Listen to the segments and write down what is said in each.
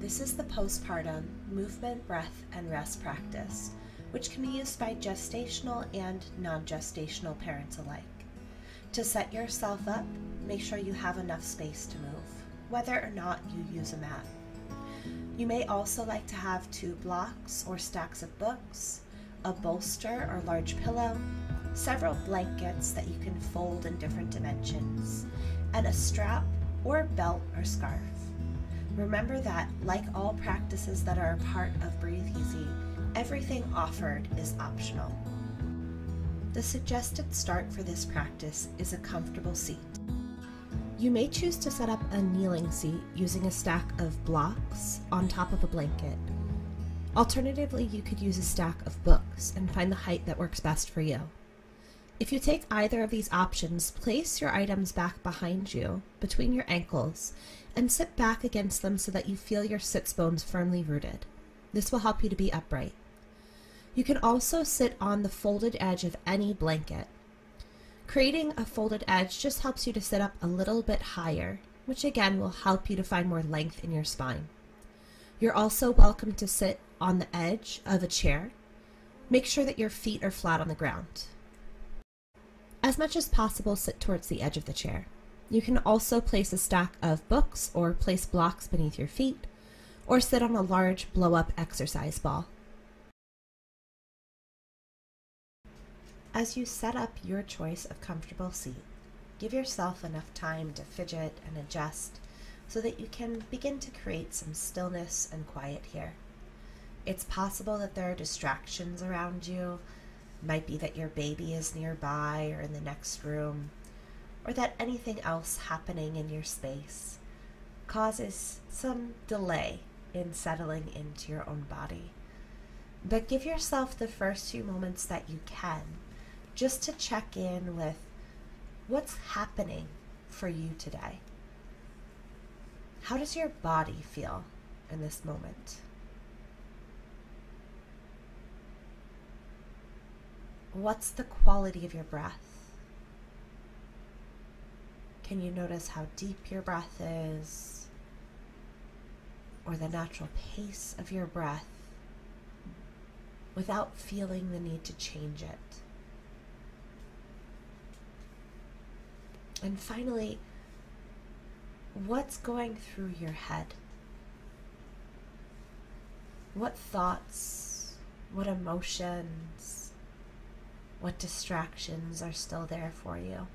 This is the postpartum movement, breath, and rest practice, which can be used by gestational and non-gestational parents alike. To set yourself up, make sure you have enough space to move, whether or not you use a mat. You may also like to have 2 blocks or stacks of books, a bolster or large pillow, several blankets that you can fold in different dimensions, and a strap or belt or scarf. Remember that, like all practices that are a part of Breathe Easy, everything offered is optional. The suggested start for this practice is a comfortable seat. You may choose to set up a kneeling seat using a stack of blocks on top of a blanket. Alternatively, you could use a stack of books and find the height that works best for you. If you take either of these options, place your items back behind you, between your ankles, and sit back against them so that you feel your sits bones firmly rooted. This will help you to be upright. You can also sit on the folded edge of any blanket. Creating a folded edge just helps you to sit up a little bit higher, which again will help you to find more length in your spine. You're also welcome to sit on the edge of a chair. Make sure that your feet are flat on the ground. As much as possible, sit towards the edge of the chair. You can also place a stack of books or place blocks beneath your feet, or sit on a large blow-up exercise ball. As you set up your choice of comfortable seat, give yourself enough time to fidget and adjust so that you can begin to create some stillness and quiet here. It's possible that there are distractions around you. It might be that your baby is nearby or in the next room, or that anything else happening in your space causes some delay in settling into your own body. But give yourself the first few moments that you can, just to check in with what's happening for you today. How does your body feel in this moment? What's the quality of your breath? Can you notice how deep your breath is, or the natural pace of your breath without feeling the need to change it? And finally, what's going through your head? What thoughts, what emotions, what distractions are still there for you?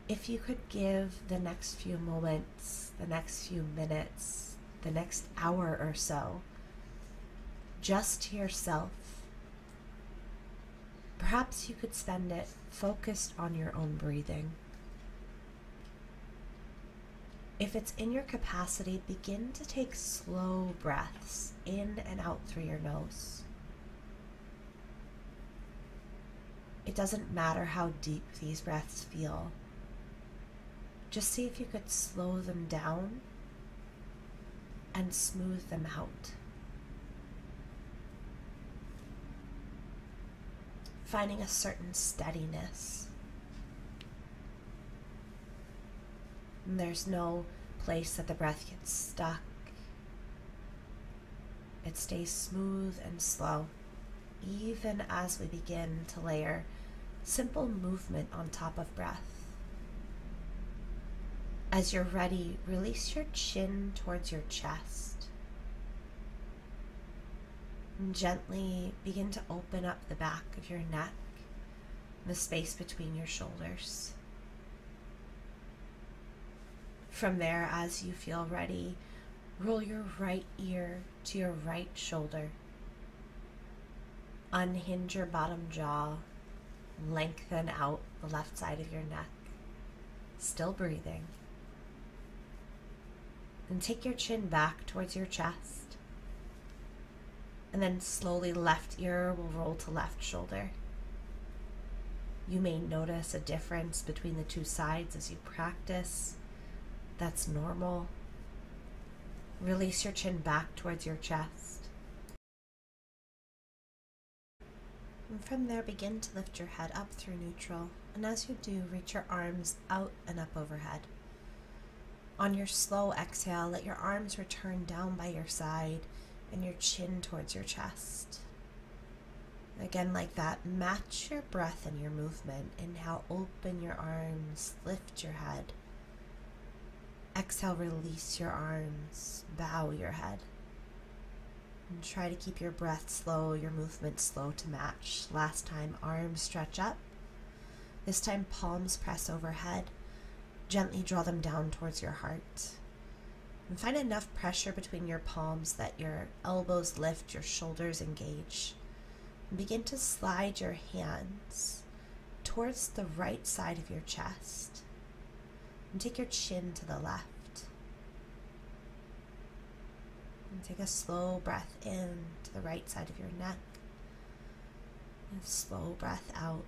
If you could give the next few moments, the next few minutes, the next hour or so, just to yourself, perhaps you could spend it focused on your own breathing. If it's in your capacity, begin to take slow breaths in and out through your nose. It doesn't matter how deep these breaths feel. Just see if you could slow them down and smooth them out. Finding a certain steadiness. And there's no place that the breath gets stuck. It stays smooth and slow, even as we begin to layer simple movement on top of breath. As you're ready, release your chin towards your chest. And gently begin to open up the back of your neck, the space between your shoulders. From there, as you feel ready, roll your right ear to your right shoulder. Unhinge your bottom jaw, lengthen out the left side of your neck. Still breathing. And take your chin back towards your chest. And then slowly left ear will roll to left shoulder. You may notice a difference between the two sides as you practice. That's normal. Release your chin back towards your chest. And from there, begin to lift your head up through neutral And as you do, reach your arms out and up overhead. On your slow exhale, let your arms return down by your side and your chin towards your chest. Again, like that, match your breath and your movement. Inhale, open your arms, lift your head. Exhale, release your arms, bow your head. And try to keep your breath slow, your movement slow to match. Last time, arms stretch up. This time, palms press overhead. Gently draw them down towards your heart. And find enough pressure between your palms that your elbows lift, your shoulders engage. And begin to slide your hands towards the right side of your chest. And take your chin to the left. And take a slow breath in to the right side of your neck. And a slow breath out.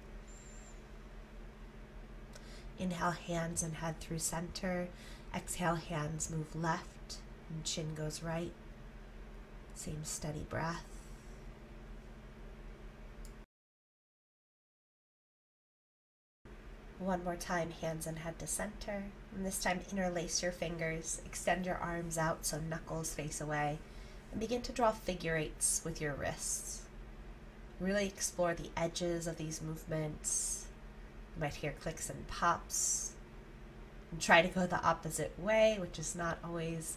Inhale, hands and head through center. Exhale, hands move left and chin goes right. Same steady breath. One more time, hands and head to center. And this time, interlace your fingers, extend your arms out so knuckles face away, and begin to draw figure eights with your wrists. Really explore the edges of these movements. You might hear clicks and pops. And try to go the opposite way, which is not always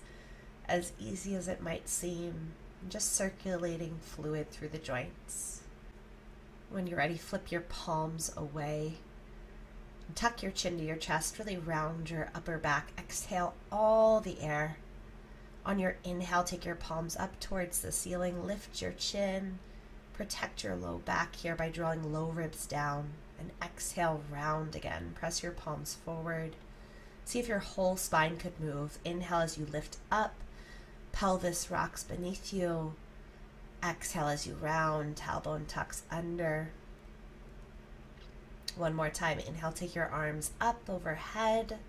as easy as it might seem. And just circulating fluid through the joints. When you're ready, flip your palms away. And tuck your chin to your chest, really round your upper back. Exhale all the air. On your inhale, take your palms up towards the ceiling. Lift your chin. Protect your low back here by drawing low ribs down. And exhale, round again. Press your palms forward. See if your whole spine could move. Inhale as you lift up. Pelvis rocks beneath you. Exhale as you round. Tailbone tucks under. One more time. Inhale, take your arms up overhead.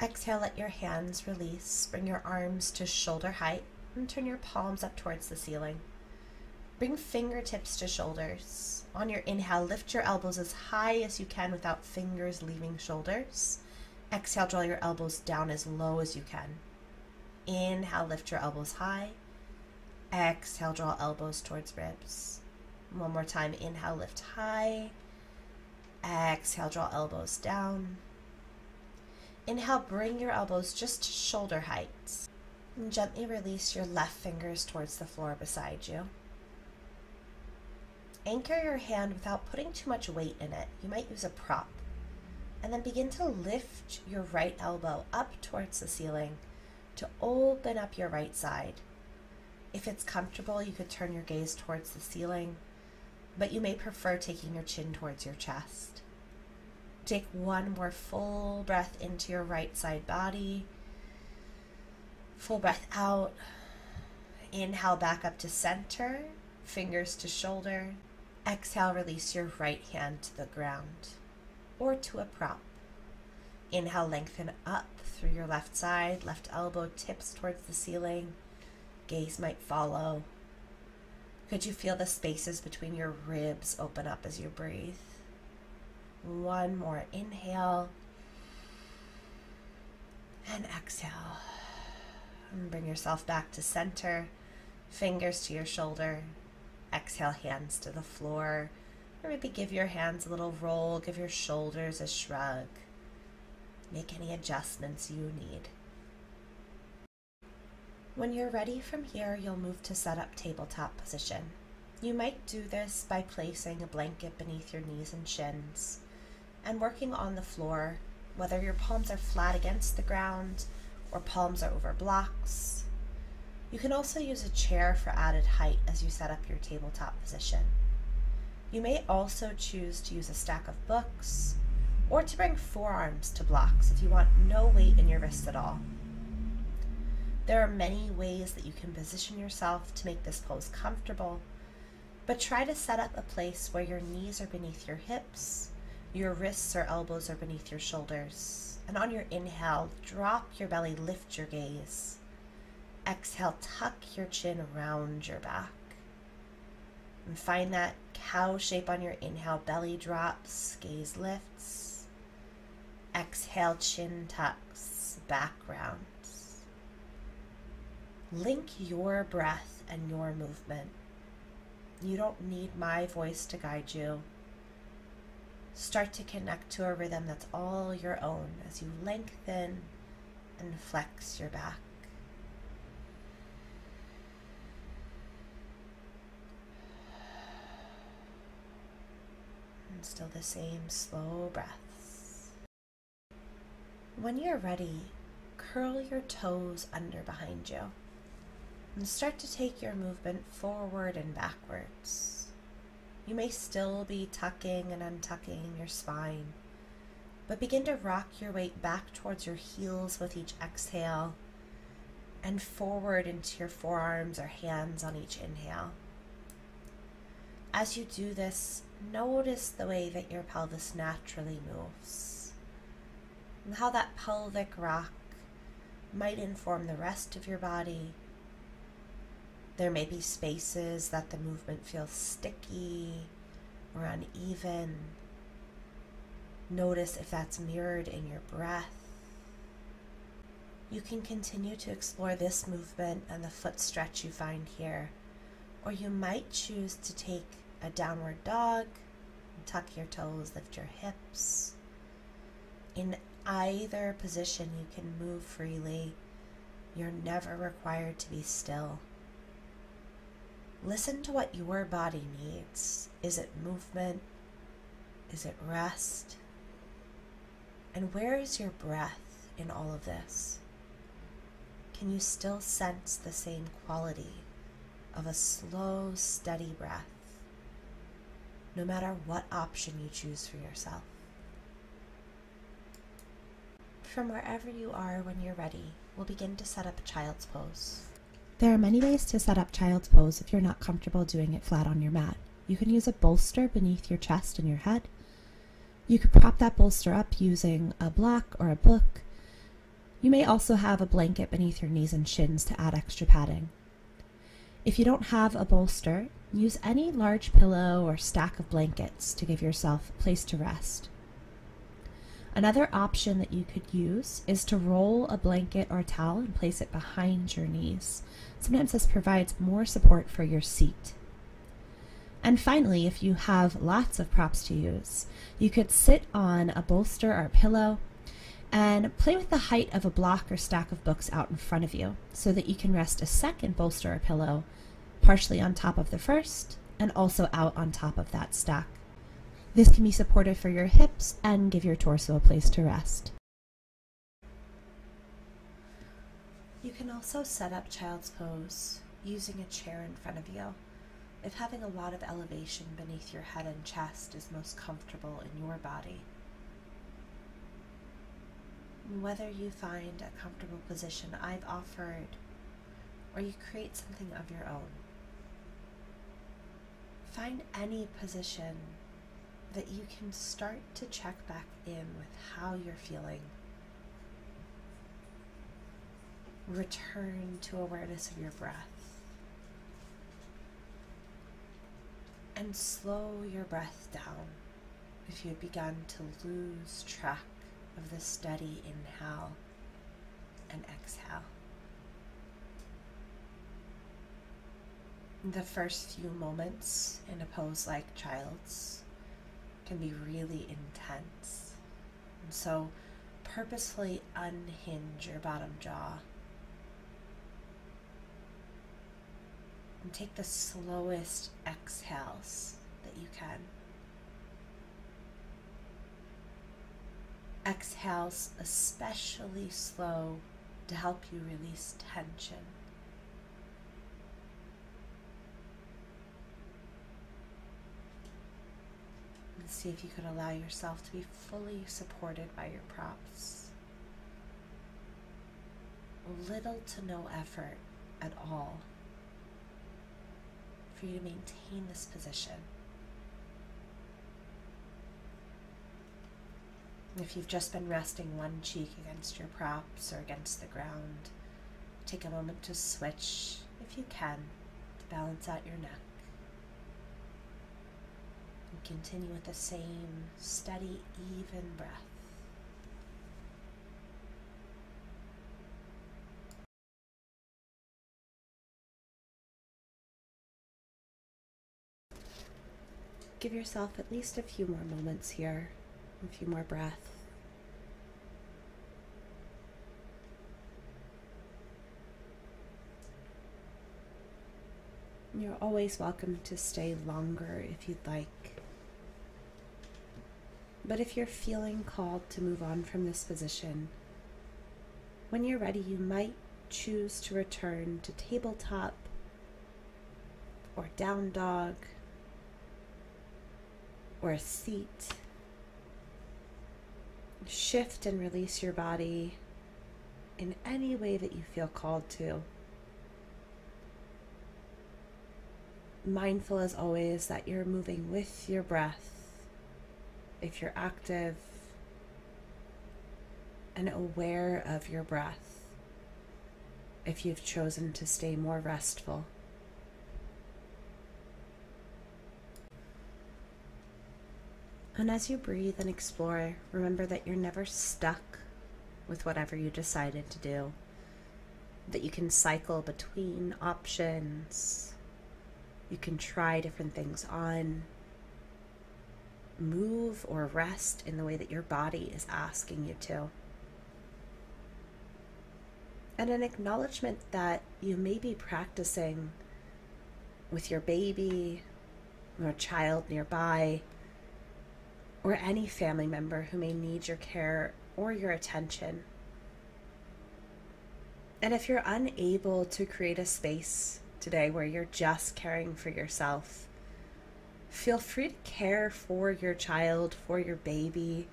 Exhale, let your hands release. Bring your arms to shoulder height and turn your palms up towards the ceiling. Bring fingertips to shoulders. On your inhale, lift your elbows as high as you can without fingers leaving shoulders. Exhale, draw your elbows down as low as you can. Inhale, lift your elbows high. Exhale, draw elbows towards ribs. One more time, inhale, lift high. Exhale, draw elbows down. Inhale, bring your elbows just to shoulder height. And gently release your left fingers towards the floor beside you. Anchor your hand without putting too much weight in it. You might use a prop. And then begin to lift your right elbow up towards the ceiling to open up your right side. If it's comfortable, you could turn your gaze towards the ceiling, but you may prefer taking your chin towards your chest. Take one more full breath into your right side body. Full breath out. Inhale back up to center, fingers to shoulder. Exhale, release your right hand to the ground or to a prop. Inhale, lengthen up through your left side, left elbow tips towards the ceiling. Gaze might follow. Could you feel the spaces between your ribs open up as you breathe? One more inhale and exhale. And bring yourself back to center, fingers to your shoulder. Exhale, hands to the floor, or maybe give your hands a little roll, give your shoulders a shrug. Make any adjustments you need. When you're ready from here, you'll move to set up tabletop position. You might do this by placing a blanket beneath your knees and shins and working on the floor, whether your palms are flat against the ground or palms are over blocks. You can also use a chair for added height as you set up your tabletop position. You may also choose to use a stack of books or to bring forearms to blocks if you want no weight in your wrists at all. There are many ways that you can position yourself to make this pose comfortable, but try to set up a place where your knees are beneath your hips, your wrists or elbows are beneath your shoulders, and on your inhale, drop your belly, lift your gaze. Exhale, tuck your chin around your back. And find that cow shape on your inhale, belly drops, gaze lifts. Exhale, chin tucks, back rounds. Link your breath and your movement. You don't need my voice to guide you. Start to connect to a rhythm that's all your own as you lengthen and flex your back. And still the same slow breaths. When you're ready, curl your toes under behind you and start to take your movement forward and backwards. You may still be tucking and untucking your spine, but begin to rock your weight back towards your heels with each exhale and forward into your forearms or hands on each inhale. As you do this, notice the way that your pelvis naturally moves and how that pelvic rock might inform the rest of your body. There may be spaces that the movement feels sticky or uneven. Notice if that's mirrored in your breath. You can continue to explore this movement and the foot stretch you find here, or you might choose to take a downward dog, tuck your toes, lift your hips. In either position, you can move freely. You're never required to be still. Listen to what your body needs. Is it movement? Is it rest? And where is your breath in all of this? Can you still sense the same quality of a slow, steady breath, no matter what option you choose for yourself? From wherever you are when you're ready, we'll begin to set up child's pose. There are many ways to set up child's pose if you're not comfortable doing it flat on your mat. You can use a bolster beneath your chest and your head. You could prop that bolster up using a block or a book. You may also have a blanket beneath your knees and shins to add extra padding. If you don't have a bolster, use any large pillow or stack of blankets to give yourself a place to rest. Another option that you could use is to roll a blanket or towel and place it behind your knees. Sometimes this provides more support for your seat. And finally, if you have lots of props to use, you could sit on a bolster or a pillow and play with the height of a block or stack of books out in front of you so that you can rest a second bolster or pillow partially on top of the first and also out on top of that stack. This can be supportive for your hips and give your torso a place to rest. You can also set up child's pose using a chair in front of you if having a lot of elevation beneath your head and chest is most comfortable in your body. Whether you find a comfortable position I've offered or you create something of your own, find any position that you can start to check back in with how you're feeling. Return to awareness of your breath. And slow your breath down if you've begun to lose track of the steady inhale and exhale. The first few moments in a pose like child's can be really intense. And so purposefully unhinge your bottom jaw and take the slowest exhales that you can. Exhales especially slow to help you release tension. And see if you could allow yourself to be fully supported by your props. Little to no effort at all for you to maintain this position. If you've just been resting one cheek against your props or against the ground, take a moment to switch, if you can, to balance out your neck. And continue with the same steady, even breath. Give yourself at least a few more moments here, a few more breaths. You're always welcome to stay longer if you'd like. But if you're feeling called to move on from this position, when you're ready, you might choose to return to tabletop or down dog or a seat. Shift and release your body in any way that you feel called to. Mindful as always that you're moving with your breath if you're active, and aware of your breath if you've chosen to stay more restful. And as you breathe and explore, remember that you're never stuck with whatever you decided to do, that you can cycle between options. You can try different things on, move or rest in the way that your body is asking you to. And an acknowledgement that you may be practicing with your baby or a child nearby, or any family member who may need your care or your attention. And if you're unable to create a space today where you're just caring for yourself, feel free to care for your child, for your baby,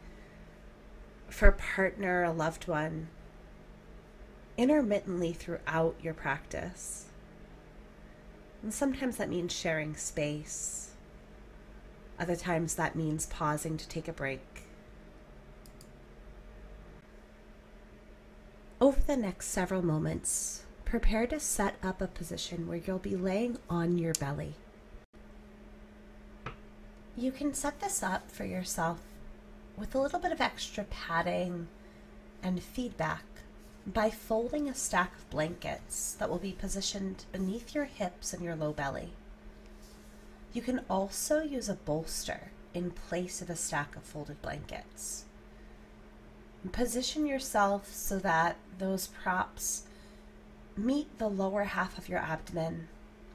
for a partner, a loved one, intermittently throughout your practice. And sometimes that means sharing space. Other times that means pausing to take a break. Over the next several moments, prepare to set up a position where you'll be laying on your belly. You can set this up for yourself with a little bit of extra padding and feedback by folding a stack of blankets that will be positioned beneath your hips and your low belly. You can also use a bolster in place of a stack of folded blankets. Position yourself so that those props meet the lower half of your abdomen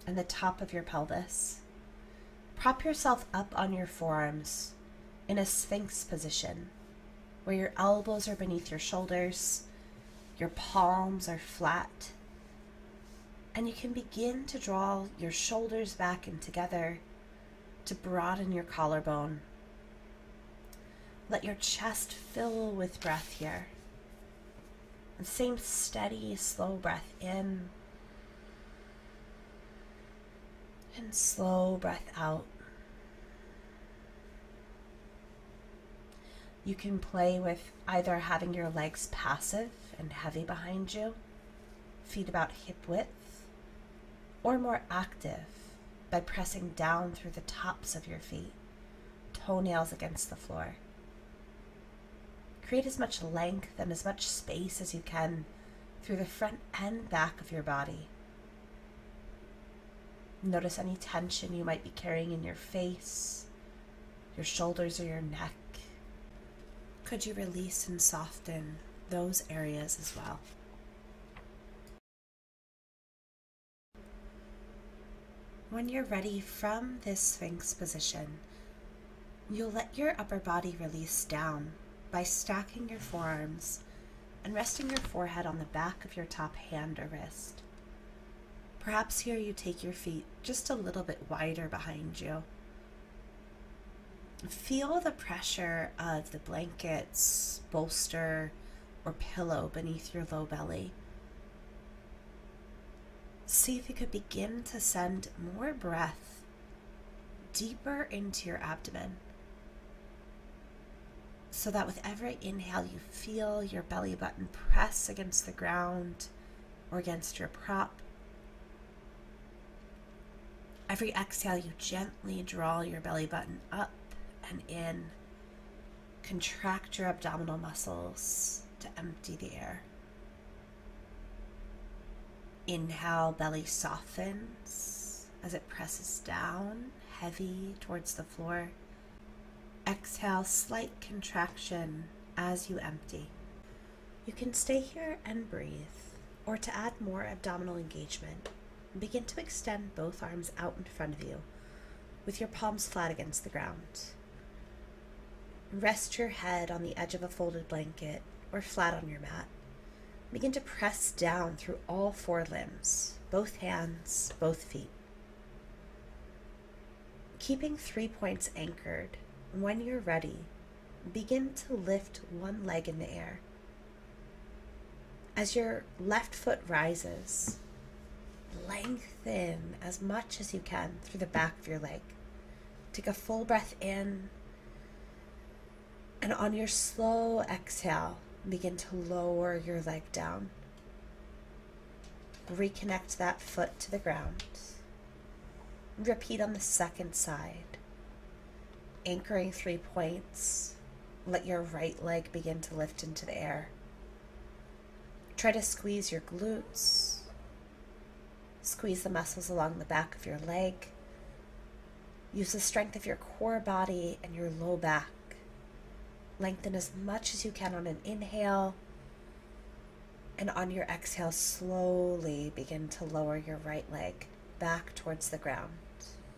and the top of your pelvis. Prop yourself up on your forearms in a sphinx position, where your elbows are beneath your shoulders, your palms are flat, and you can begin to draw your shoulders back and together to broaden your collarbone. Let your chest fill with breath here. And same steady, slow breath in and slow breath out. You can play with either having your legs passive and heavy behind you, feet about hip width, or more active by pressing down through the tops of your feet, toenails against the floor. Create as much length and as much space as you can through the front and back of your body. Notice any tension you might be carrying in your face, your shoulders, or your neck. Could you release and soften those areas as well? When you're ready from this Sphinx position, you'll let your upper body release down by stacking your forearms and resting your forehead on the back of your top hand or wrist. Perhaps here you take your feet just a little bit wider behind you. Feel the pressure of the blankets, bolster, or pillow beneath your low belly. See if you could begin to send more breath deeper into your abdomen, so that with every inhale you feel your belly button press against the ground or against your prop. Every exhale you gently draw your belly button up and in. Contract your abdominal muscles to empty the air. Inhale, belly softens as it presses down, heavy towards the floor. Exhale, slight contraction as you empty. You can stay here and breathe, or to add more abdominal engagement, begin to extend both arms out in front of you with your palms flat against the ground. Rest your head on the edge of a folded blanket or flat on your mat. Begin to press down through all four limbs, both hands, both feet. Keeping 3 points anchored, when you're ready, begin to lift one leg in the air. As your left foot rises, lengthen as much as you can through the back of your leg. Take a full breath in, and on your slow exhale, begin to lower your leg down. Reconnect that foot to the ground. Repeat on the second side. Anchoring 3 points, let your right leg begin to lift into the air. Try to squeeze your glutes. Squeeze the muscles along the back of your leg. Use the strength of your core body and your low back. Lengthen as much as you can on an inhale, and on your exhale, slowly begin to lower your right leg back towards the ground.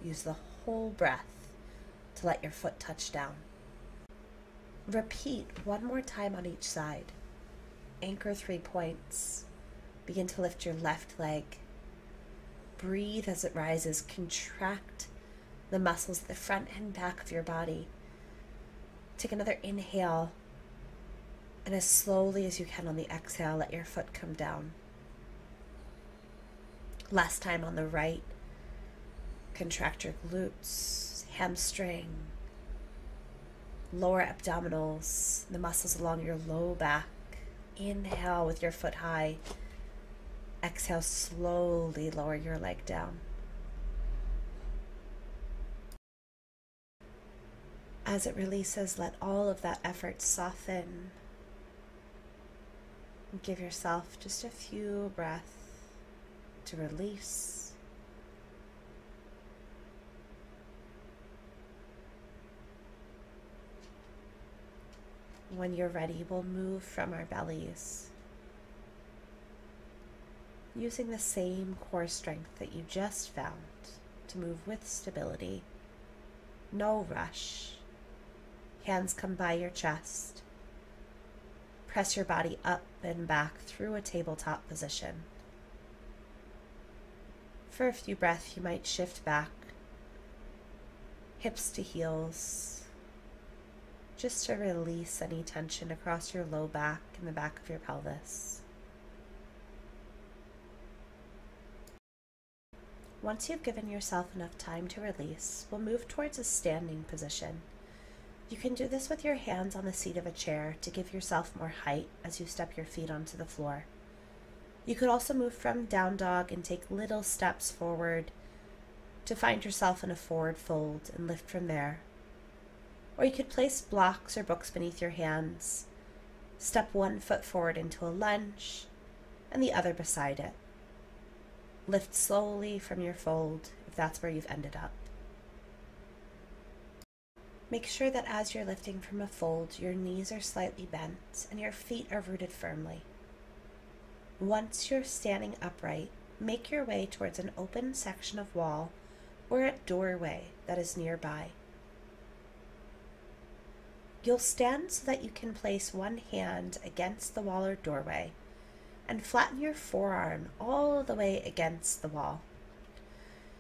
Use the whole breath to let your foot touch down. Repeat one more time on each side. Anchor 3 points. Begin to lift your left leg. Breathe as it rises. Contract the muscles at the front and back of your body. Take another inhale, and as slowly as you can on the exhale, let your foot come down. Last time on the right, contract your glutes, hamstring, lower abdominals, the muscles along your low back. Inhale with your foot high. Exhale, slowly lower your leg down. As it releases, let all of that effort soften. Give yourself just a few breaths to release. When you're ready, we'll move from our bellies, using the same core strength that you just found to move with stability. No rush. Hands come by your chest. Press your body up and back through a tabletop position. For a few breaths, you might shift back, hips to heels, just to release any tension across your low back and the back of your pelvis. Once you've given yourself enough time to release, we'll move towards a standing position. You can do this with your hands on the seat of a chair to give yourself more height as you step your feet onto the floor. You could also move from down dog and take little steps forward to find yourself in a forward fold and lift from there. Or you could place blocks or books beneath your hands, step one foot forward into a lunge and the other beside it. Lift slowly from your fold if that's where you've ended up. Make sure that as you're lifting from a fold, your knees are slightly bent and your feet are rooted firmly. Once you're standing upright, make your way towards an open section of wall or a doorway that is nearby. You'll stand so that you can place one hand against the wall or doorway and flatten your forearm all the way against the wall.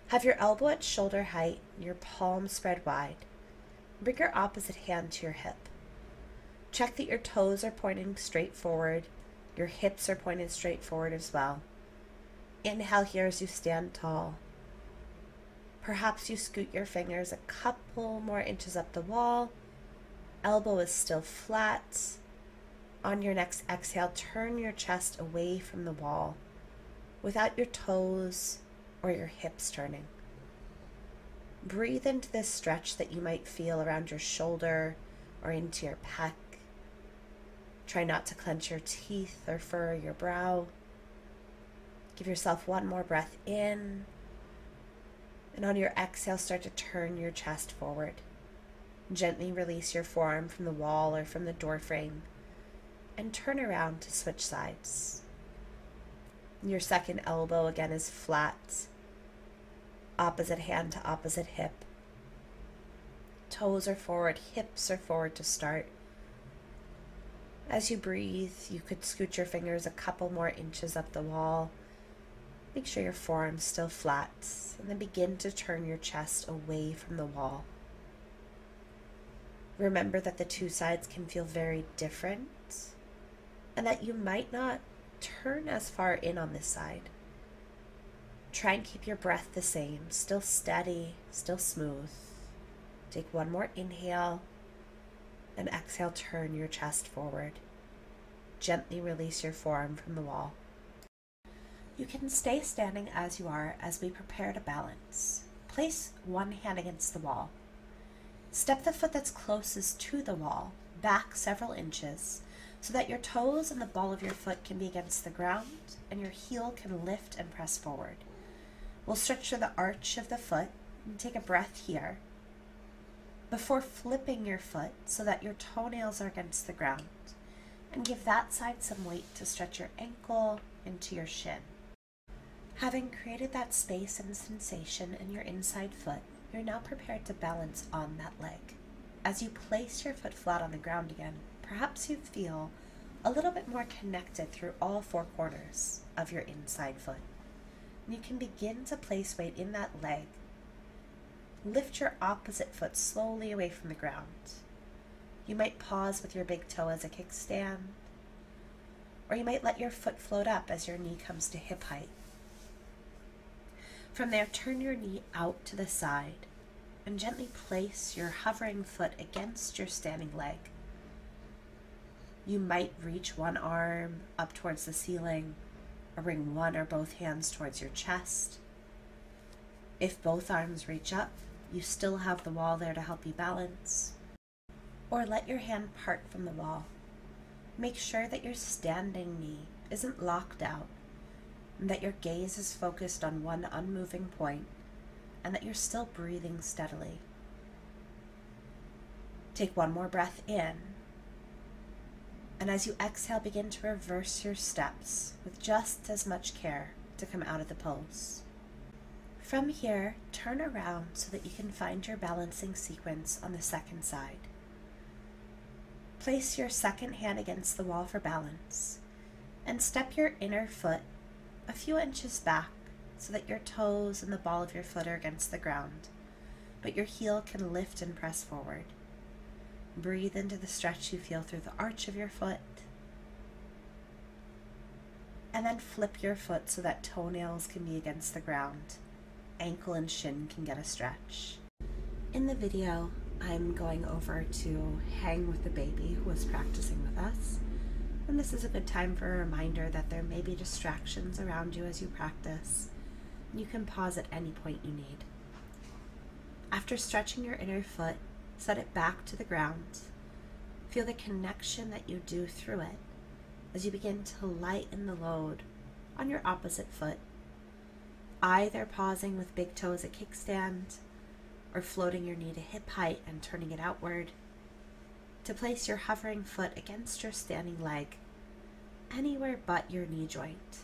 Have your elbow at shoulder height and your palm spread wide. Bring your opposite hand to your hip. Check that your toes are pointing straight forward. Your hips are pointed straight forward as well. Inhale here as you stand tall. Perhaps you scoot your fingers a couple more inches up the wall. Elbow is still flat. On your next exhale, turn your chest away from the wall without your toes or your hips turning. Breathe into this stretch that you might feel around your shoulder or into your pec. Try not to clench your teeth or furrow your brow. Give yourself one more breath in. And on your exhale, start to turn your chest forward. Gently release your forearm from the wall or from the door frame and turn around to switch sides. Your second elbow again is flat. Opposite hand to opposite hip. Toes are forward, hips are forward to start. As you breathe, you could scoot your fingers a couple more inches up the wall. Make sure your forearm's still flat, and then begin to turn your chest away from the wall. Remember that the two sides can feel very different, and that you might not turn as far in on this side. Try and keep your breath the same, still steady, still smooth. Take one more inhale, and exhale, turn your chest forward. Gently release your forearm from the wall. You can stay standing as you are as we prepare to balance. Place one hand against the wall. Step the foot that's closest to the wall back several inches so that your toes and the ball of your foot can be against the ground and your heel can lift and press forward. We'll stretch through the arch of the foot and take a breath here before flipping your foot so that your toenails are against the ground, and give that side some weight to stretch your ankle into your shin. Having created that space and sensation in your inside foot, you're now prepared to balance on that leg. As you place your foot flat on the ground again, perhaps you feel a little bit more connected through all four corners of your inside foot. And you can begin to place weight in that leg. Lift your opposite foot slowly away from the ground. You might pause with your big toe as a kickstand, or you might let your foot float up as your knee comes to hip height. From there, turn your knee out to the side and gently place your hovering foot against your standing leg. You might reach one arm up towards the ceiling or bring one or both hands towards your chest. If both arms reach up, you still have the wall there to help you balance. Or let your hand part from the wall. Make sure that your standing knee isn't locked out, and that your gaze is focused on one unmoving point, and that you're still breathing steadily. Take one more breath in, and as you exhale, begin to reverse your steps with just as much care to come out of the pose. From here, turn around so that you can find your balancing sequence on the second side. Place your second hand against the wall for balance, and step your inner foot a few inches back so that your toes and the ball of your foot are against the ground, but your heel can lift and press forward. Breathe into the stretch you feel through the arch of your foot, and then flip your foot so that toenails can be against the ground. Ankle and shin can get a stretch. In the video, I'm going over to hang with the baby who was practicing with us. And this is a good time for a reminder that there may be distractions around you as you practice. You can pause at any point you need. After stretching your inner foot, set it back to the ground. Feel the connection that you do through it as you begin to lighten the load on your opposite foot, either pausing with big toe as a kickstand or floating your knee to hip height and turning it outward, to place your hovering foot against your standing leg, anywhere but your knee joint,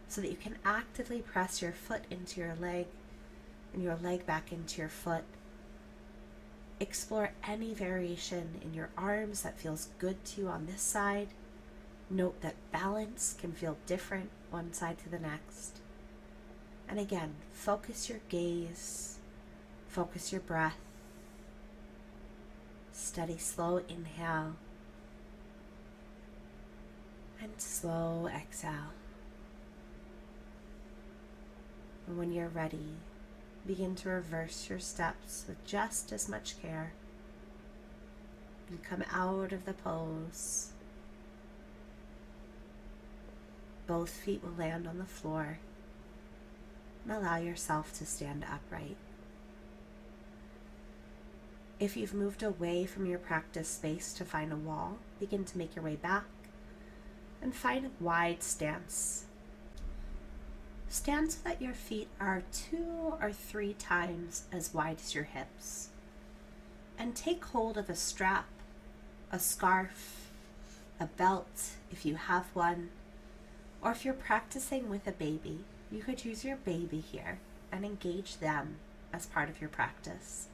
so that you can actively press your foot into your leg and your leg back into your foot. Explore any variation in your arms that feels good to you on this side. Note that balance can feel different one side to the next. And again, focus your gaze, focus your breath. Steady, slow inhale and slow exhale. And when you're ready, begin to reverse your steps with just as much care and come out of the pose. Both feet will land on the floor, and allow yourself to stand upright. If you've moved away from your practice space to find a wall, begin to make your way back and find a wide stance. Stand so that your feet are 2 or 3 times as wide as your hips. And take hold of a strap, a scarf, a belt if you have one, or if you're practicing with a baby, you could use your baby here and engage them as part of your practice.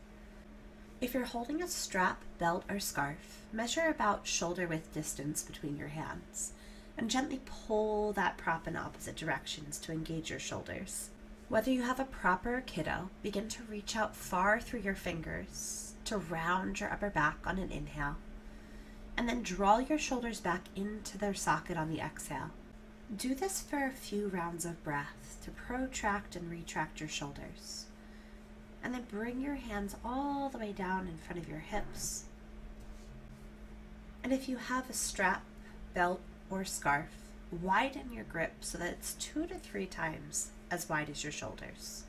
If you're holding a strap, belt, or scarf, measure about shoulder width distance between your hands and gently pull that prop in opposite directions to engage your shoulders. Whether you have a prop or a kiddo, begin to reach out far through your fingers to round your upper back on an inhale, and then draw your shoulders back into their socket on the exhale. Do this for a few rounds of breath to protract and retract your shoulders. And then bring your hands all the way down in front of your hips. And if you have a strap, belt, or scarf, widen your grip so that it's 2 to 3 times as wide as your shoulders.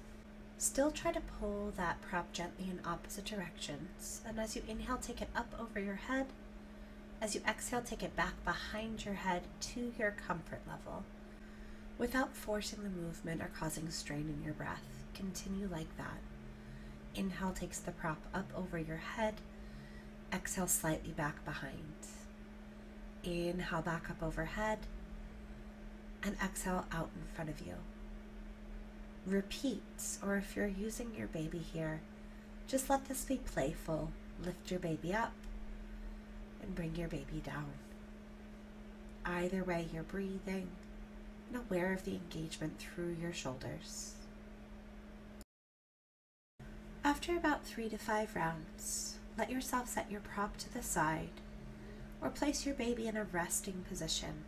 Still try to pull that prop gently in opposite directions, and as you inhale, take it up over your head. As you exhale, take it back behind your head to your comfort level. Without forcing the movement or causing strain in your breath, continue like that. Inhale takes the prop up over your head. Exhale slightly back behind. Inhale back up overhead. And exhale out in front of you. Repeat, or if you're using your baby here, just let this be playful. Lift your baby up and bring your baby down. Either way, you're breathing and aware of the engagement through your shoulders. After about 3 to 5 rounds, let yourself set your prop to the side or place your baby in a resting position.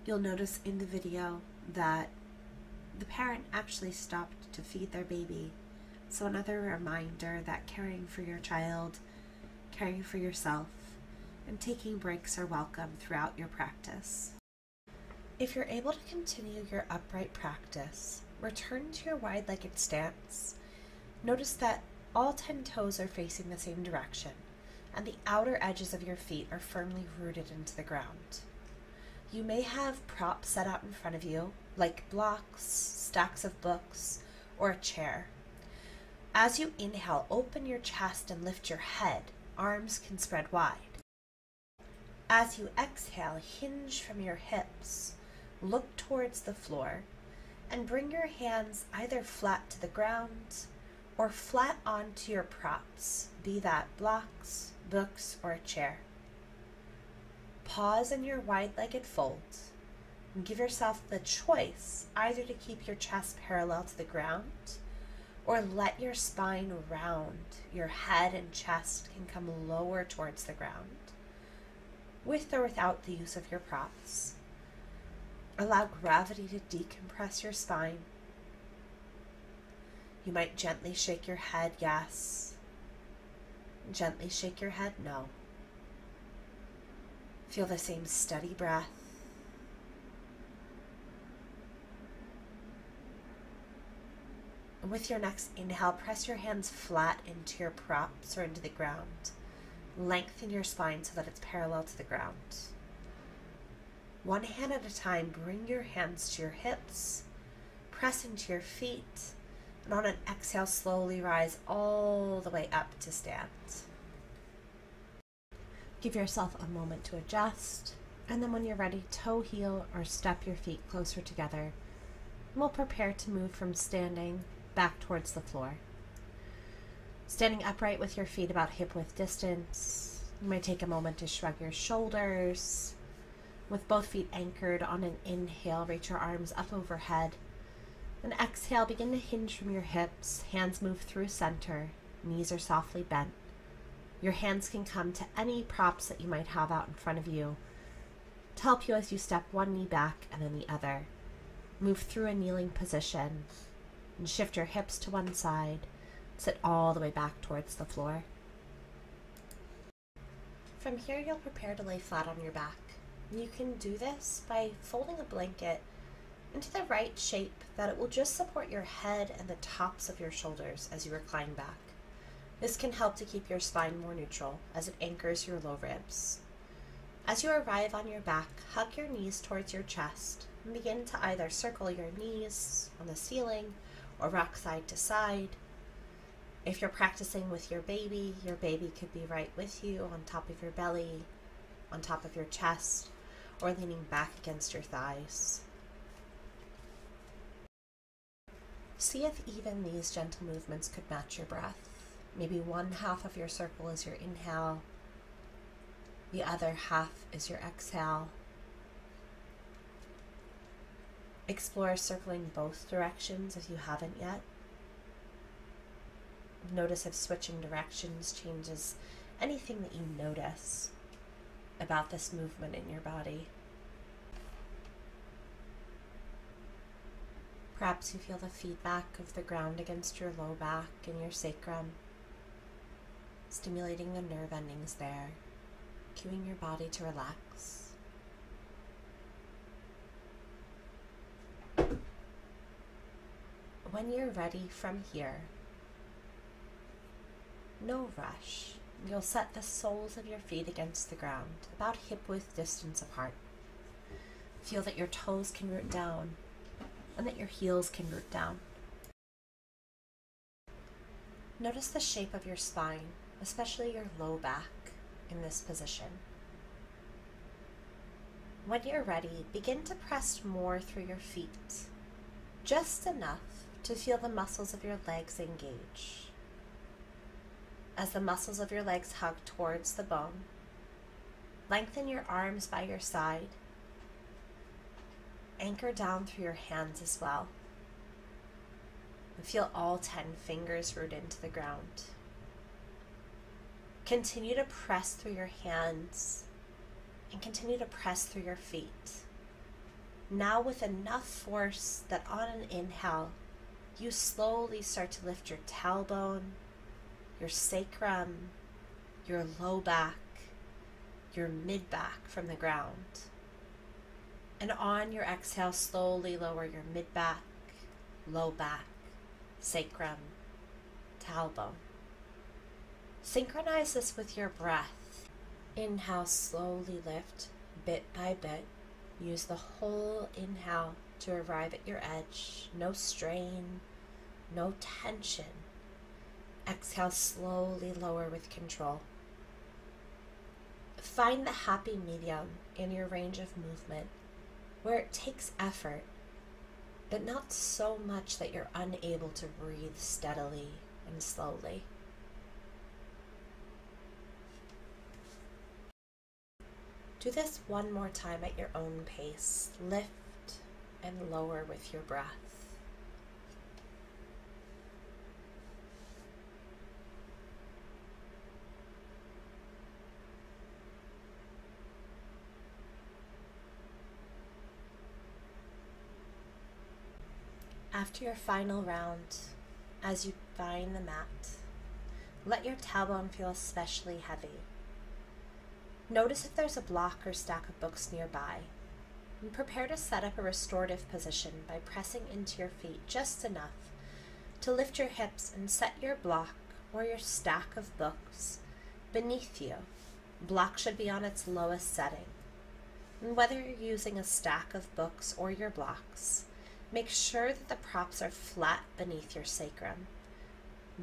You'll notice in the video that the parent actually stopped to feed their baby, so another reminder that caring for your child, caring for yourself, and taking breaks are welcome throughout your practice. If you're able to continue your upright practice, return to your wide-legged stance. Notice that all 10 toes are facing the same direction, and the outer edges of your feet are firmly rooted into the ground. You may have props set out in front of you, like blocks, stacks of books, or a chair. As you inhale, open your chest and lift your head. Arms can spread wide. As you exhale, hinge from your hips, look towards the floor, and bring your hands either flat to the ground or flat onto your props, be that blocks, books, or a chair. Pause in your wide-legged fold and give yourself the choice either to keep your chest parallel to the ground or let your spine round. Your head and chest can come lower towards the ground, with or without the use of your props. Allow gravity to decompress your spine. You might gently shake your head, yes. Gently shake your head, no. Feel the same steady breath. And with your next inhale, press your hands flat into your props or into the ground. Lengthen your spine so that it's parallel to the ground. One hand at a time, bring your hands to your hips, press into your feet, and on an exhale, slowly rise all the way up to stand. Give yourself a moment to adjust, and then when you're ready, toe heel or step your feet closer together. And we'll prepare to move from standing back towards the floor. Standing upright with your feet about hip-width distance, you might take a moment to shrug your shoulders. With both feet anchored on an inhale, reach your arms up overhead. And exhale, begin to hinge from your hips, hands move through center, knees are softly bent. Your hands can come to any props that you might have out in front of you to help you as you step one knee back and then the other. Move through a kneeling position and shift your hips to one side. Sit all the way back towards the floor. From here, you'll prepare to lay flat on your back. You can do this by folding a blanket into the right shape that it will just support your head and the tops of your shoulders as you recline back. This can help to keep your spine more neutral as it anchors your low ribs. As you arrive on your back, hug your knees towards your chest and begin to either circle your knees on the ceiling or rock side to side. If you're practicing with your baby could be right with you on top of your belly, on top of your chest, or leaning back against your thighs. See if even these gentle movements could match your breath. Maybe one half of your circle is your inhale, the other half is your exhale. Explore circling both directions if you haven't yet. Notice if switching directions changes anything that you notice about this movement in your body. Perhaps you feel the feedback of the ground against your low back and your sacrum, stimulating the nerve endings there, cueing your body to relax. When you're ready from here, no rush. You'll set the soles of your feet against the ground, about hip-width distance apart. Feel that your toes can root down and that your heels can root down. Notice the shape of your spine, especially your low back, in this position. When you're ready, begin to press more through your feet, just enough to feel the muscles of your legs engage. As the muscles of your legs hug towards the bone, lengthen your arms by your side. Anchor down through your hands as well. And feel all 10 fingers root into the ground. Continue to press through your hands and continue to press through your feet. Now with enough force that on an inhale, you slowly start to lift your tailbone, your sacrum, your low back, your mid back from the ground. And on your exhale, slowly lower your mid back, low back, sacrum, tailbone. Synchronize this with your breath. Inhale, slowly lift, bit by bit. Use the whole inhale to arrive at your edge. No strain, no tension. Exhale, slowly lower with control. Find the happy medium in your range of movement where it takes effort, but not so much that you're unable to breathe steadily and slowly. Do this one more time at your own pace. Lift and lower with your breath. After your final round, as you find the mat, let your tailbone feel especially heavy. Notice if there's a block or stack of books nearby, and prepare to set up a restorative position by pressing into your feet just enough to lift your hips and set your block or your stack of books beneath you. Block should be on its lowest setting. And whether you're using a stack of books or your blocks, make sure that the props are flat beneath your sacrum.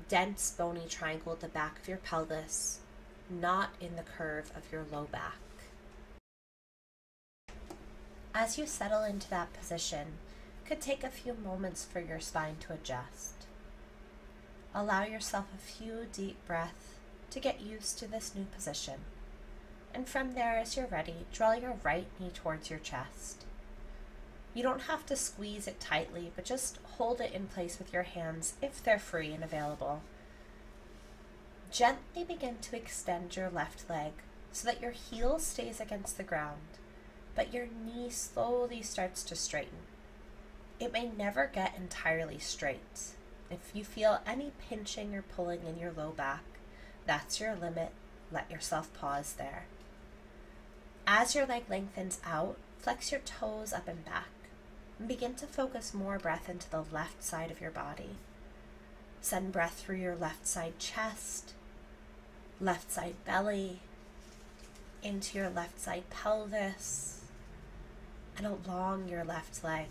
Dense, bony triangle at the back of your pelvis, not in the curve of your low back. As you settle into that position, it could take a few moments for your spine to adjust. Allow yourself a few deep breaths to get used to this new position. And from there, as you're ready, draw your right knee towards your chest. You don't have to squeeze it tightly, but just hold it in place with your hands if they're free and available. Gently begin to extend your left leg so that your heel stays against the ground, but your knee slowly starts to straighten. It may never get entirely straight. If you feel any pinching or pulling in your low back, that's your limit. Let yourself pause there. As your leg lengthens out, flex your toes up and back, and begin to focus more breath into the left side of your body. Send breath through your left side chest, left side belly, into your left side pelvis, and along your left leg.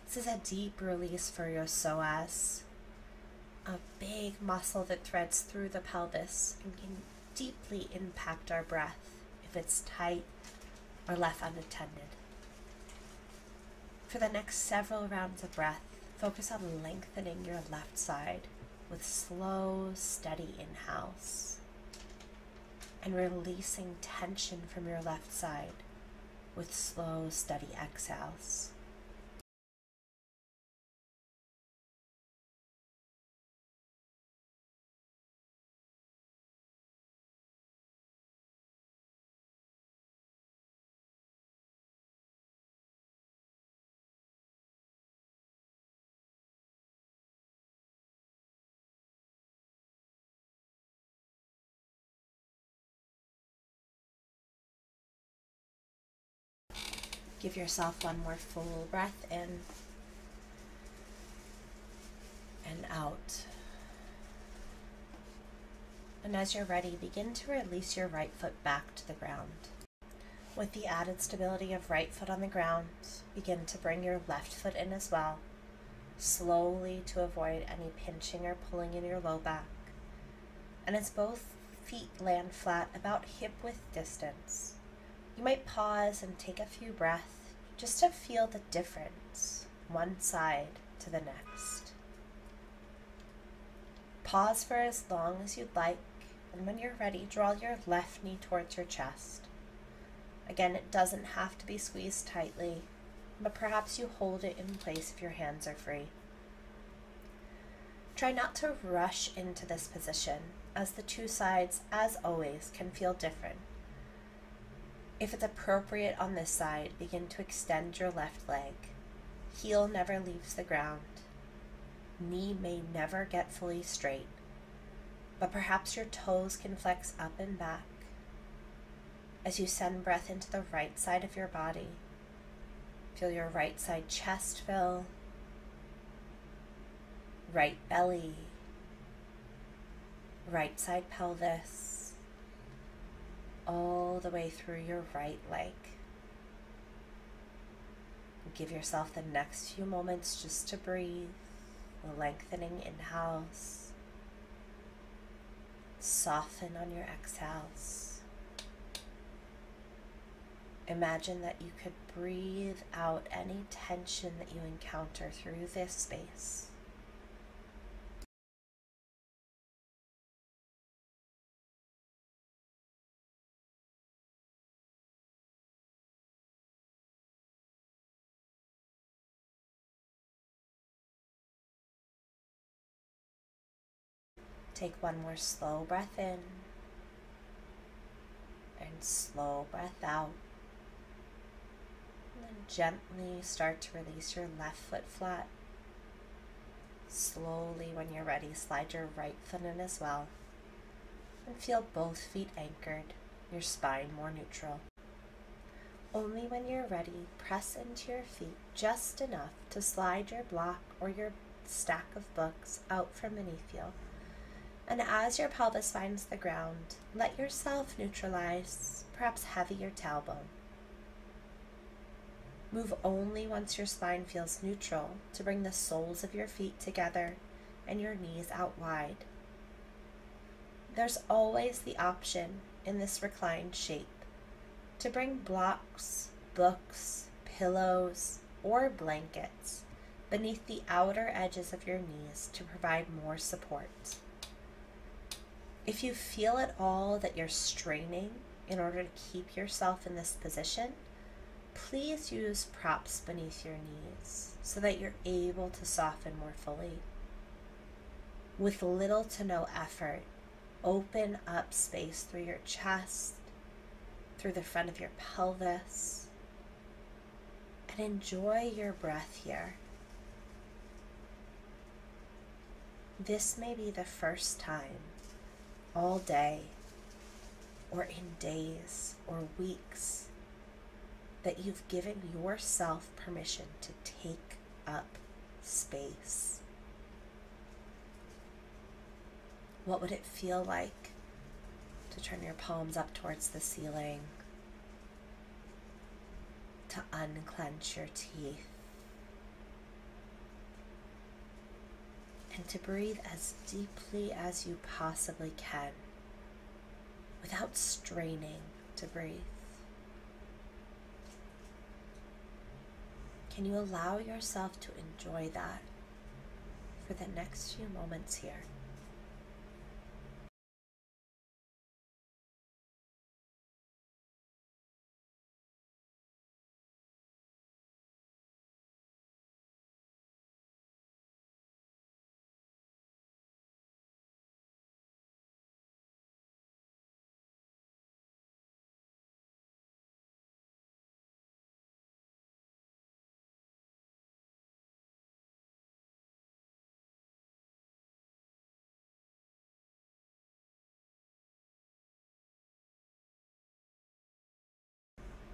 This is a deep release for your psoas, a big muscle that threads through the pelvis and can deeply impact our breath if it's tight or left unattended. For the next several rounds of breath, focus on lengthening your left side with slow, steady inhales and releasing tension from your left side with slow, steady exhales. Give yourself one more full breath in and out. And as you're ready, begin to release your right foot back to the ground. With the added stability of right foot on the ground, begin to bring your left foot in as well, slowly to avoid any pinching or pulling in your low back. And as both feet land flat, about hip width distance, you might pause and take a few breaths just to feel the difference, one side to the next. Pause for as long as you'd like, and when you're ready, draw your left knee towards your chest. Again, it doesn't have to be squeezed tightly, but perhaps you hold it in place if your hands are free. Try not to rush into this position, as the two sides, as always, can feel different. If it's appropriate on this side, begin to extend your left leg. Heel never leaves the ground. Knee may never get fully straight, but perhaps your toes can flex up and back. As you send breath into the right side of your body, feel your right side chest fill, right belly, right side pelvis, all the way through your right leg. Give yourself the next few moments just to breathe, lengthening inhales, soften on your exhales. Imagine that you could breathe out any tension that you encounter through this space. Take one more slow breath in and slow breath out. And then gently start to release your left foot flat. Slowly, when you're ready, slide your right foot in as well. And feel both feet anchored, your spine more neutral. Only when you're ready, press into your feet just enough to slide your block or your stack of books out from beneath you. And as your pelvis finds the ground, let yourself neutralize, perhaps heavy your tailbone. Move only once your spine feels neutral to bring the soles of your feet together and your knees out wide. There's always the option in this reclined shape to bring blocks, books, pillows, or blankets beneath the outer edges of your knees to provide more support. If you feel at all that you're straining in order to keep yourself in this position, please use props beneath your knees so that you're able to soften more fully. With little to no effort, open up space through your chest, through the front of your pelvis, and enjoy your breath here. This may be the first time all day, or in days or weeks, that you've given yourself permission to take up space. What would it feel like to turn your palms up towards the ceiling, to unclench your teeth, and to breathe as deeply as you possibly can without straining to breathe? Can you allow yourself to enjoy that for the next few moments here?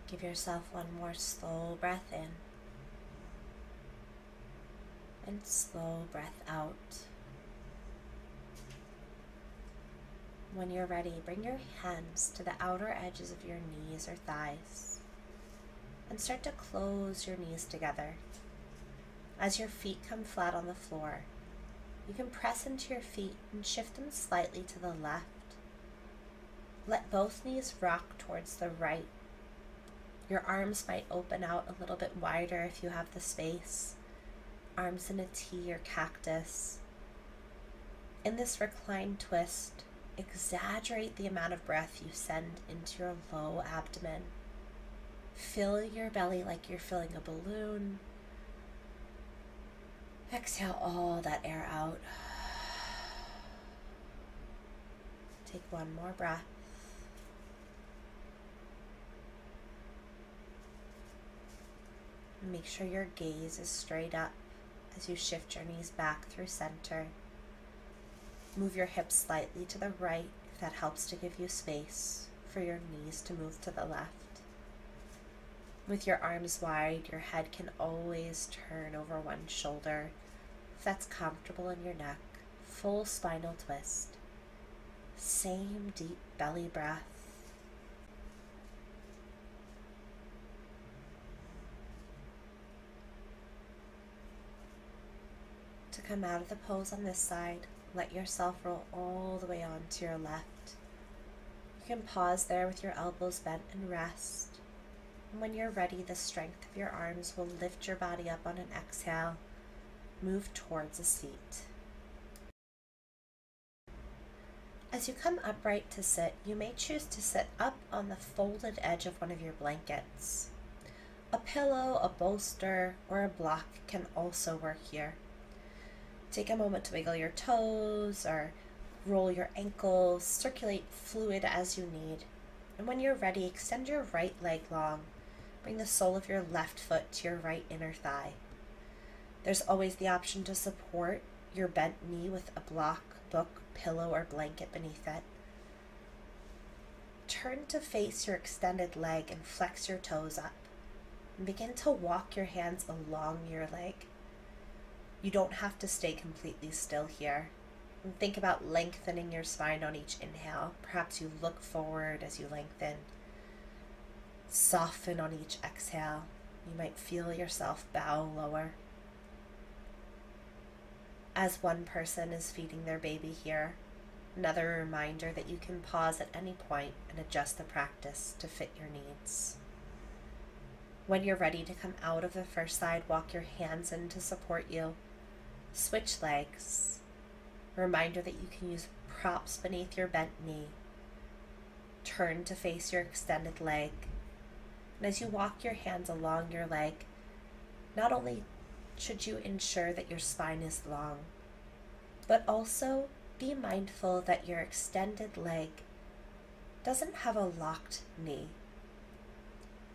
Give yourself one more slow breath in and slow breath out. When you're ready, bring your hands to the outer edges of your knees or thighs and start to close your knees together. As your feet come flat on the floor, you can press into your feet and shift them slightly to the left. Let both knees rock towards the right. Your arms might open out a little bit wider if you have the space. Arms in a T or cactus. In this reclined twist, exaggerate the amount of breath you send into your low abdomen. Fill your belly like you're filling a balloon. Exhale all that air out. Take one more breath. Make sure your gaze is straight up as you shift your knees back through center. Move your hips slightly to the right if that helps to give you space for your knees to move to the left. With your arms wide, your head can always turn over one shoulder if that's comfortable in your neck. Full spinal twist. Same deep belly breath. To come out of the pose on this side, let yourself roll all the way onto your left. You can pause there with your elbows bent and rest. And when you're ready, the strength of your arms will lift your body up on an exhale. Move towards a seat. As you come upright to sit, you may choose to sit up on the folded edge of one of your blankets. A pillow, a bolster, or a block can also work here. Take a moment to wiggle your toes or roll your ankles, circulate fluid as you need. And when you're ready, extend your right leg long. Bring the sole of your left foot to your right inner thigh. There's always the option to support your bent knee with a block, book, pillow, or blanket beneath it. Turn to face your extended leg and flex your toes up. And begin to walk your hands along your leg. You don't have to stay completely still here. And think about lengthening your spine on each inhale. Perhaps you look forward as you lengthen. Soften on each exhale. You might feel yourself bow lower. As one person is feeding their baby here, another reminder that you can pause at any point and adjust the practice to fit your needs. When you're ready to come out of the first side, walk your hands in to support you. Switch legs. Reminder that you can use props beneath your bent knee. Turn to face your extended leg. And as you walk your hands along your leg, not only should you ensure that your spine is long, but also be mindful that your extended leg doesn't have a locked knee.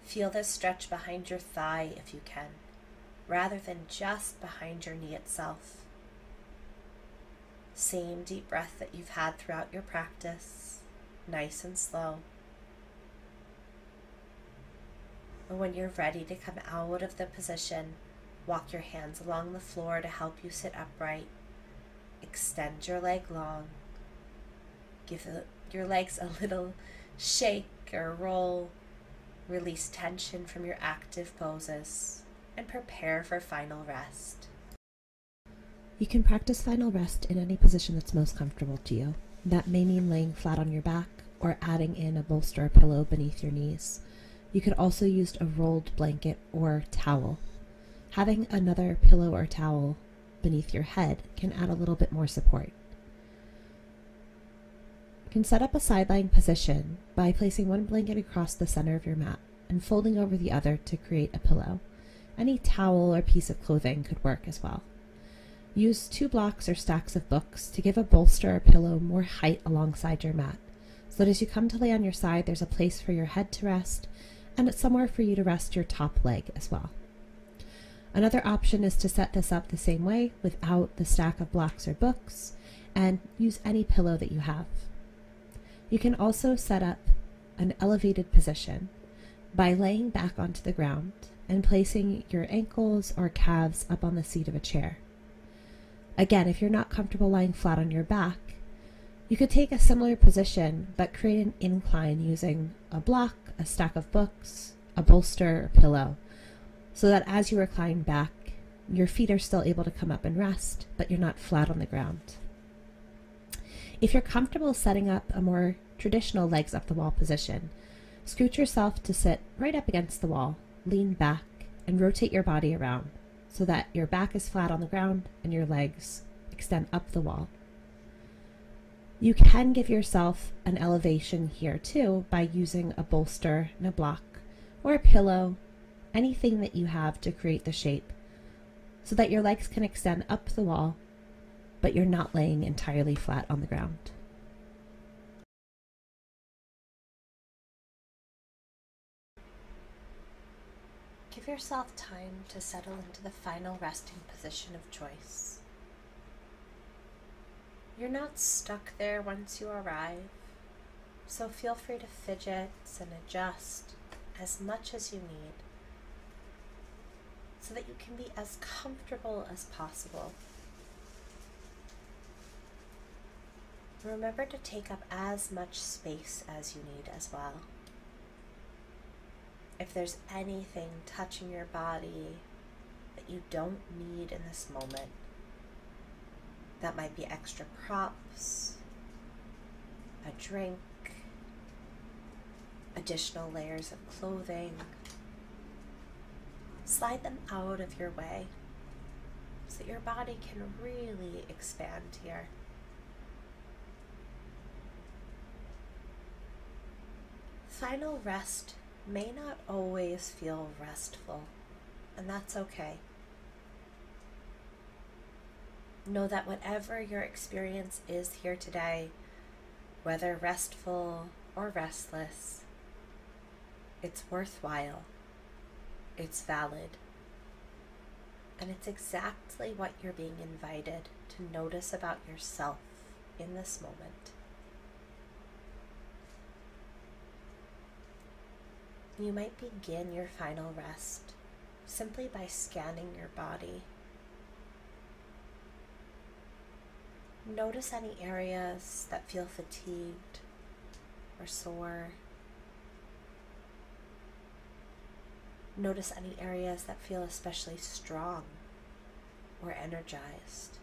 Feel the stretch behind your thigh if you can, rather than just behind your knee itself. Same deep breath that you've had throughout your practice, nice and slow. And when you're ready to come out of the position, walk your hands along the floor to help you sit upright. Extend your leg long Give your legs a little shake or roll. Release tension from your active poses and prepare for final rest. You can practice final rest in any position that's most comfortable to you. That may mean laying flat on your back or adding in a bolster or pillow beneath your knees. You could also use a rolled blanket or towel. Having another pillow or towel beneath your head can add a little bit more support. You can set up a side-lying position by placing one blanket across the center of your mat and folding over the other to create a pillow. Any towel or piece of clothing could work as well. Use 2 blocks or stacks of books to give a bolster or pillow more height alongside your mat, so that as you come to lay on your side, there's a place for your head to rest, and it's somewhere for you to rest your top leg as well. Another option is to set this up the same way without the stack of blocks or books, and use any pillow that you have. You can also set up an elevated position by laying back onto the ground and placing your ankles or calves up on the seat of a chair. Again, if you're not comfortable lying flat on your back, you could take a similar position but create an incline using a block, a stack of books, a bolster, or pillow, so that as you recline back, your feet are still able to come up and rest, but you're not flat on the ground. If you're comfortable setting up a more traditional legs up the wall position, scoot yourself to sit right up against the wall, lean back, and rotate your body around so that your back is flat on the ground and your legs extend up the wall. You can give yourself an elevation here too by using a bolster and a block or a pillow, anything that you have to create the shape so that your legs can extend up the wall, but you're not laying entirely flat on the ground. Give yourself time to settle into the final resting position of choice. You're not stuck there once you arrive, so feel free to fidget and adjust as much as you need so that you can be as comfortable as possible. Remember to take up as much space as you need as well. If there's anything touching your body that you don't need in this moment, that might be extra props, a drink, additional layers of clothing, slide them out of your way so that your body can really expand here. Final rest may not always feel restful, and that's okay. Know that whatever your experience is here today, whether restful or restless, it's worthwhile, it's valid, and it's exactly what you're being invited to notice about yourself in this moment. You might begin your final rest simply by scanning your body. Notice any areas that feel fatigued or sore. Notice any areas that feel especially strong or energized.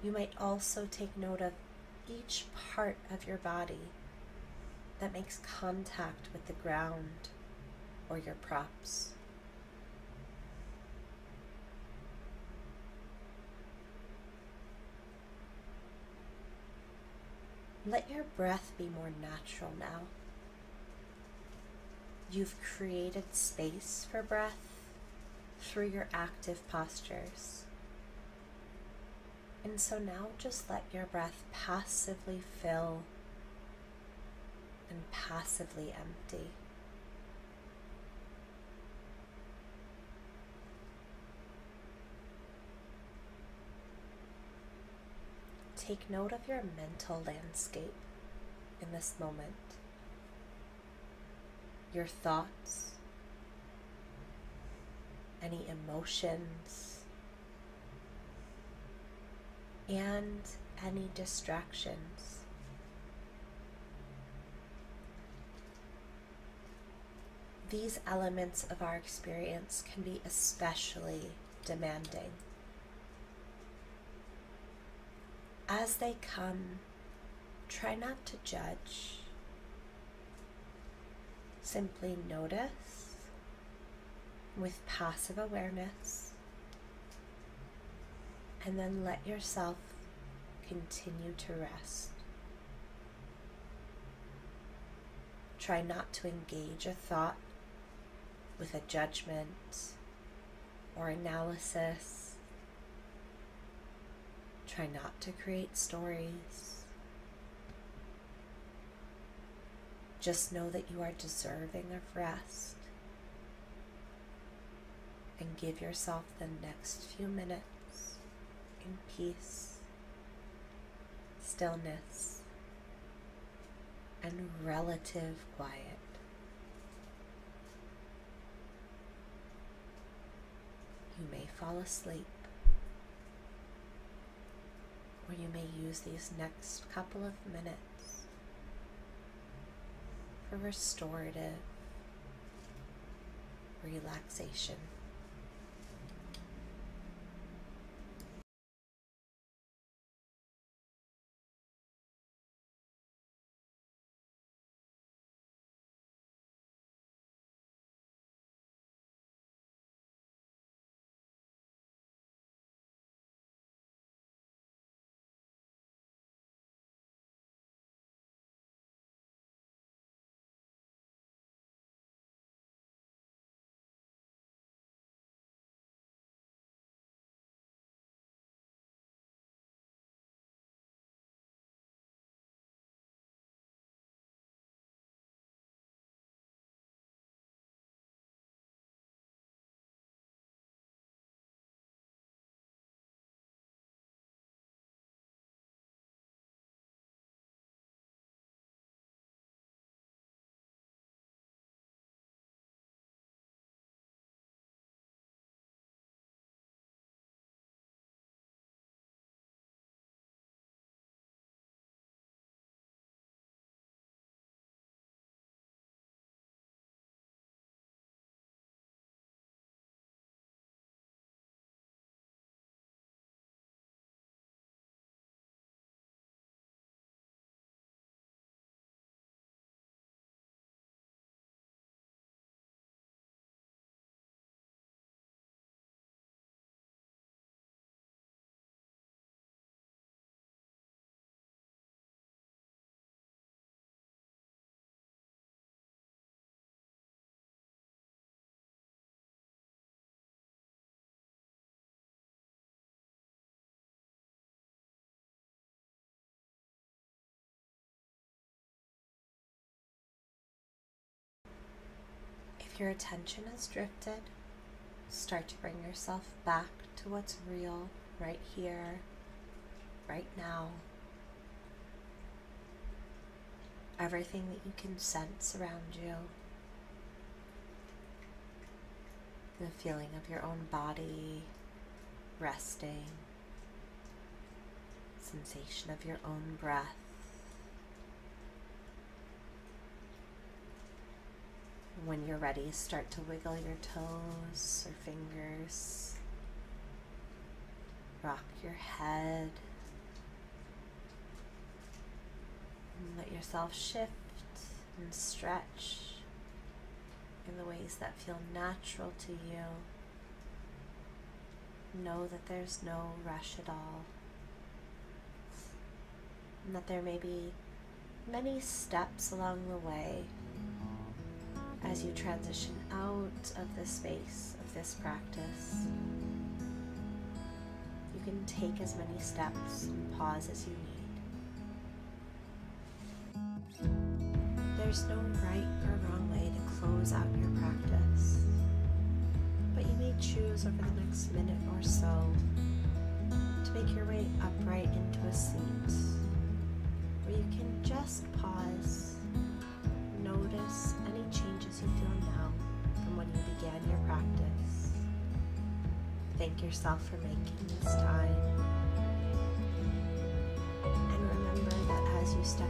You might also take note of each part of your body that makes contact with the ground or your props. Let your breath be more natural now. You've created space for breath through your active postures. And so now just let your breath passively fill and passively empty. Take note of your mental landscape in this moment. Your thoughts, any emotions, and any distractions. These elements of our experience can be especially demanding. As they come, try not to judge. Simply notice with passive awareness, and then let yourself continue to rest. Try not to engage a thought with a judgment or analysis. Try not to create stories. Just know that you are deserving of rest, and give yourself the next few minutes in peace, stillness, and relative quiet. You may fall asleep, or you may use these next couple of minutes for restorative relaxation. If your attention has drifted, start to bring yourself back to what's real right here, right now. Everything that you can sense around you. The feeling of your own body resting. Sensation of your own breath. When you're ready, start to wiggle your toes or fingers. Rock your head. And let yourself shift and stretch in the ways that feel natural to you. Know that there's no rush at all. And that there may be many steps along the way as you transition out of the space of this practice. You can take as many steps and pause as you need. There's no right or wrong way to close out your practice, but you may choose over the next minute or so to make your way upright into a seat where you can just pause. Notice any changes you feel now from when you began your practice. Thank yourself for making this time. And remember that as you step